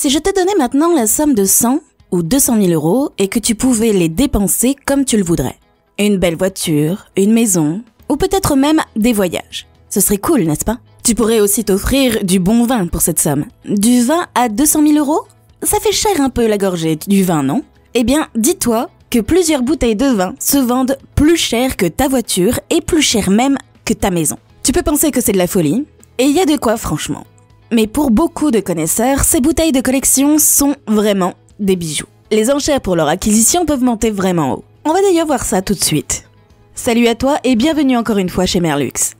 Si je te donnais maintenant la somme de 100 ou 200 000 euros et que tu pouvais les dépenser comme tu le voudrais, une belle voiture, une maison ou peut-être même des voyages, ce serait cool, n'est-ce pas? Tu pourrais aussi t'offrir du bon vin pour cette somme. Du vin à 200 000 euros? Ça fait cher un peu la gorgée du vin, non? Eh bien, dis-toi que plusieurs bouteilles de vin se vendent plus cher que ta voiture et plus cher même que ta maison. Tu peux penser que c'est de la folie, et il y a de quoi franchement. Mais pour beaucoup de connaisseurs, ces bouteilles de collection sont vraiment des bijoux. Les enchères pour leur acquisition peuvent monter vraiment haut. On va d'ailleurs voir ça tout de suite. Salut à toi et bienvenue encore une fois chez Merlux.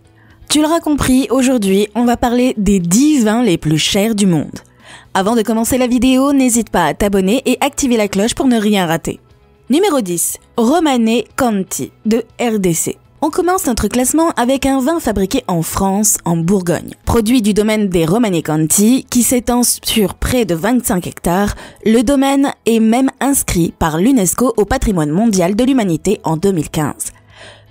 Tu l'auras compris, aujourd'hui on va parler des 10 vins les plus chers du monde. Avant de commencer la vidéo, n'hésite pas à t'abonner et activer la cloche pour ne rien rater. Numéro 10. Romanée Conti de RDC. On commence notre classement avec un vin fabriqué en France, en Bourgogne. Produit du domaine des Romanée Conti, qui s'étend sur près de 25 hectares, le domaine est même inscrit par l'UNESCO au patrimoine mondial de l'humanité en 2015.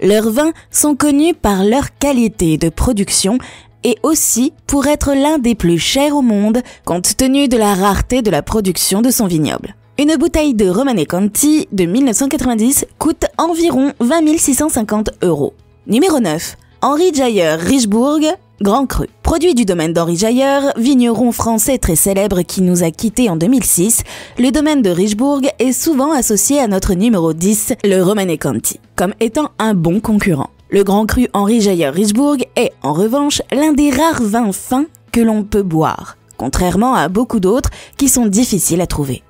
Leurs vins sont connus par leur qualité de production et aussi pour être l'un des plus chers au monde compte tenu de la rareté de la production de son vignoble. Une bouteille de Romanée Conti de 1990 coûte environ 20 650 euros. Numéro 9. Henri Jayer Richebourg, Grand Cru. Produit du domaine d'Henri Jayer, vigneron français très célèbre qui nous a quittés en 2006, le domaine de Richebourg est souvent associé à notre numéro 10, le Romanée Conti, comme étant un bon concurrent. Le Grand Cru Henri Jayer Richebourg est, en revanche, l'un des rares vins fins que l'on peut boire, contrairement à beaucoup d'autres qui sont difficiles à trouver.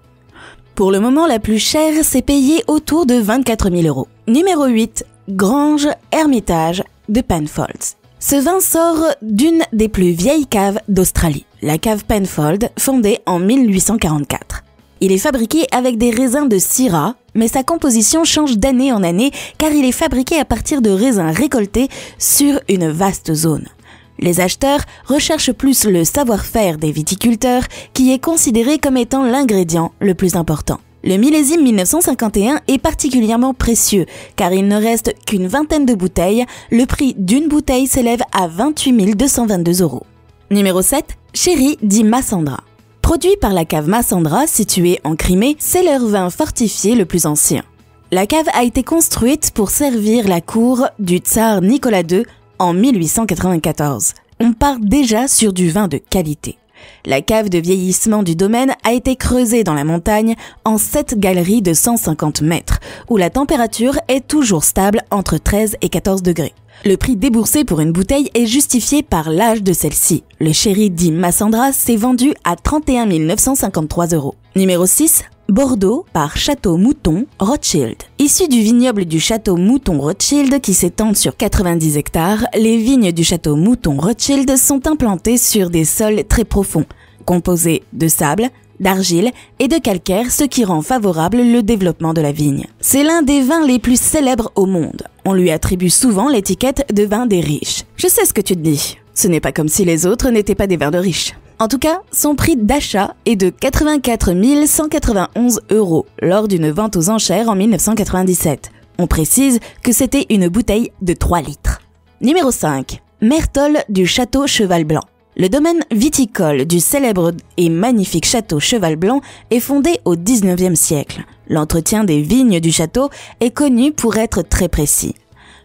Pour le moment, la plus chère s'est payée autour de 24 000 euros. Numéro 8. Grange Hermitage de Penfolds. Ce vin sort d'une des plus vieilles caves d'Australie, la cave Penfolds, fondée en 1844. Il est fabriqué avec des raisins de Syrah, mais sa composition change d'année en année car il est fabriqué à partir de raisins récoltés sur une vaste zone. Les acheteurs recherchent plus le savoir-faire des viticulteurs qui est considéré comme étant l'ingrédient le plus important. Le millésime 1951 est particulièrement précieux car il ne reste qu'une vingtaine de bouteilles, le prix d'une bouteille s'élève à 28 222 euros. Numéro 7. Sherry di Massandra. Produit par la cave Massandra située en Crimée, c'est leur vin fortifié le plus ancien. La cave a été construite pour servir la cour du tsar Nicolas II en 1894. On part déjà sur du vin de qualité. La cave de vieillissement du domaine a été creusée dans la montagne en 7 galeries de 150 mètres, où la température est toujours stable entre 13 et 14 degrés. Le prix déboursé pour une bouteille est justifié par l'âge de celle-ci. Le Sherry di Massandra s'est vendu à 31 953 euros. Numéro 6. Bordeaux par Château Mouton Rothschild. Issu du vignoble du Château Mouton Rothschild qui s'étend sur 90 hectares, les vignes du Château Mouton Rothschild sont implantées sur des sols très profonds, composés de sable, d'argile et de calcaire, ce qui rend favorable le développement de la vigne. C'est l'un des vins les plus célèbres au monde. On lui attribue souvent l'étiquette de vin des riches. Je sais ce que tu te dis. Ce n'est pas comme si les autres n'étaient pas des vins de riches. En tout cas, son prix d'achat est de 84 191 euros lors d'une vente aux enchères en 1997. On précise que c'était une bouteille de 3 litres. Numéro 5. Mertol du Château Cheval Blanc. Le domaine viticole du célèbre et magnifique château Cheval Blanc est fondé au 19e siècle. L'entretien des vignes du château est connu pour être très précis.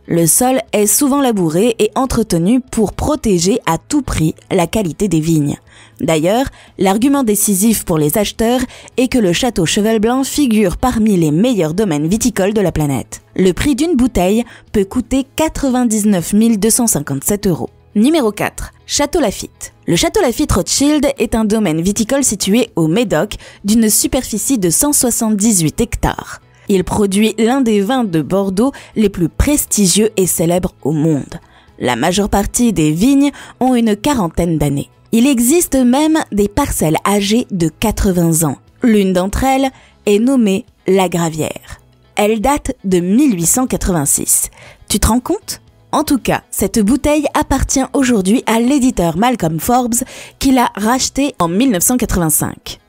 Le sol est souvent labouré et entretenu pour protéger à tout prix la qualité des vignes. D'ailleurs, l'argument décisif pour les acheteurs est que le château Cheval Blanc figure parmi les meilleurs domaines viticoles de la planète. Le prix d'une bouteille peut coûter 99 257 euros. Numéro 4. Château Lafite. Le Château Lafite Rothschild est un domaine viticole situé au Médoc d'une superficie de 178 hectares. Il produit l'un des vins de Bordeaux les plus prestigieux et célèbres au monde. La majeure partie des vignes ont une quarantaine d'années. Il existe même des parcelles âgées de 80 ans. L'une d'entre elles est nommée La Gravière. Elle date de 1886. Tu te rends compte ? En tout cas, cette bouteille appartient aujourd'hui à l'éditeur Malcolm Forbes qui l'a rachetée en 1985.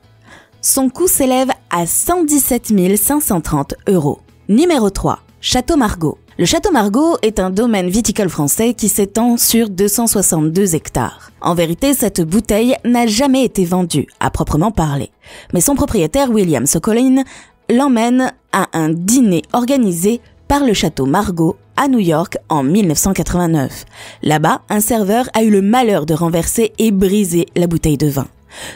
Son coût s'élève à 117 530 euros. Numéro 3. Château Margaux. Le Château Margaux est un domaine viticole français qui s'étend sur 262 hectares. En vérité, cette bouteille n'a jamais été vendue, à proprement parler. Mais son propriétaire, William Sokolin, l'emmène à un dîner organisé par le Château Margaux à New York en 1989. Là-bas, un serveur a eu le malheur de renverser et briser la bouteille de vin.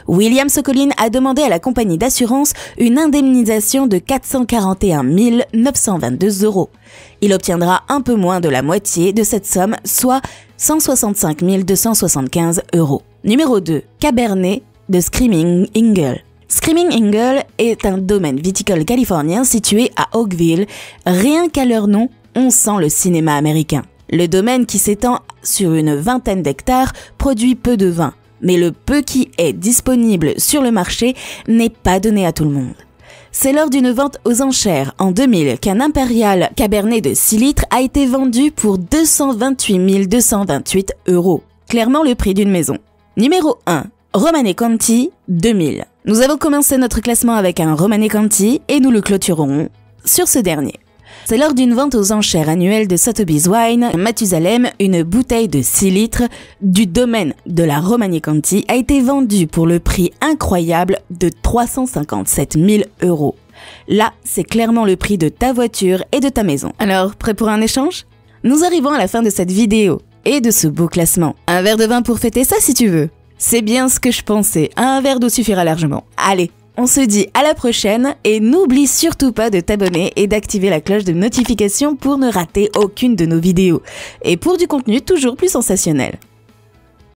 William Sokolin a demandé à la compagnie d'assurance une indemnisation de 441 922 €. Il obtiendra un peu moins de la moitié de cette somme, soit 165 275 €. Numéro 2. Cabernet de Screaming Eagle. Screaming Eagle est un domaine viticole californien situé à Oakville. Rien qu'à leur nom, on sent le cinéma américain. Le domaine, qui s'étend sur une vingtaine d'hectares, produit peu de vin. Mais le peu qui est disponible sur le marché n'est pas donné à tout le monde. C'est lors d'une vente aux enchères en 2000 qu'un Impérial Cabernet de 6 litres a été vendu pour 228 228 €. Clairement le prix d'une maison. Numéro 1. Romanée-Conti 2000. Nous avons commencé notre classement avec un Romanée-Conti et nous le clôturerons sur ce dernier. C'est lors d'une vente aux enchères annuelle de Sotheby's Wine, Mathusalem, une bouteille de 6 litres du domaine de la Romanée-Conti a été vendue pour le prix incroyable de 357 000 €. Là, c'est clairement le prix de ta voiture et de ta maison. Alors, prêt pour un échange? Nous arrivons à la fin de cette vidéo et de ce beau classement. Un verre de vin pour fêter ça si tu veux. C'est bien ce que je pensais, un verre d'eau suffira largement. Allez, on se dit à la prochaine et n'oublie surtout pas de t'abonner et d'activer la cloche de notification pour ne rater aucune de nos vidéos. Et pour du contenu toujours plus sensationnel.